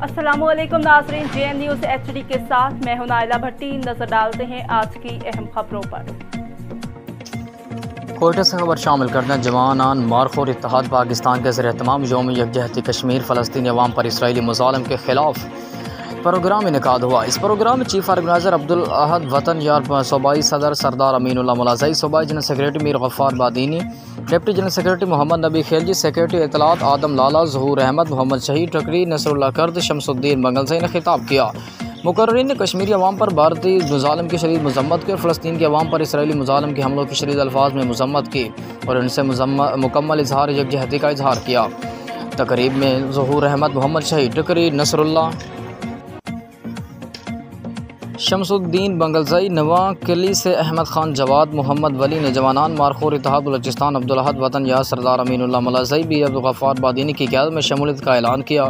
अस्सलामुअलैकुम नाज़रीन, JN news HD के साथ मैं हूं नाइला भट्टी। नजर डालते हैं आज की अहम खबरों पर। कोयटा से खबर शामिल करते हैं। जवानान मारखोर इत्तेहाद पाकिस्तान के ज़ेर-ए-तमाम यौम यकजहती कश्मीर फ़लस्तीनी अवाम पर इसराइली मुज़ालिम के ख़िलाफ़ प्रोग्राम इनेकाद हुआ। इस प्रोग्राम में चीफ ऑर्गेनाइज़र अब्दुल अहद वतन यार, सूबाई सदर सरदार अमीनुल्लाह मुलाज़ई, सूबाई general secretary Mir Ghaffar Badini, deputy general secretary Mohammad Nabi Khilji, secretary इत्तलात आदम लाला, ज़हूर अहमद, मोहम्मद शहीद टकरी, नसरुल्लाह कर्द, शमसुद्दीन बंगलज़ई ने खिताब किया। मुकर्रीन ने कश्मीरी अवाम पर भारतीय मुज़ालिम की शदीद मज़म्मत की और फ़लस्तीन के अवाम पर इसराइली मुज़ालिम के हमलों की शदीद अल्फाज में मज़म्मत की और इनसे मुकम्मल इजहार यकजहती का इजहार किया। तकरीब में ज़हूर अहमद, मोहम्मद शहीद टकरी, नसरुल्लाह, शमसुद्दीन बंगलज़ई, नवा किली से अहमद खान जवाद, मोहम्मद वली ने जवानान मारखोर इत्तेहाद बलूचिस्तान अब्दुल अहद वतन यार, सरदार अमीनुल्लाह मुलाज़ई भी अब्दुल गफ़ार बादीनी की क़यादत में शमूलियत का ऐलान किया।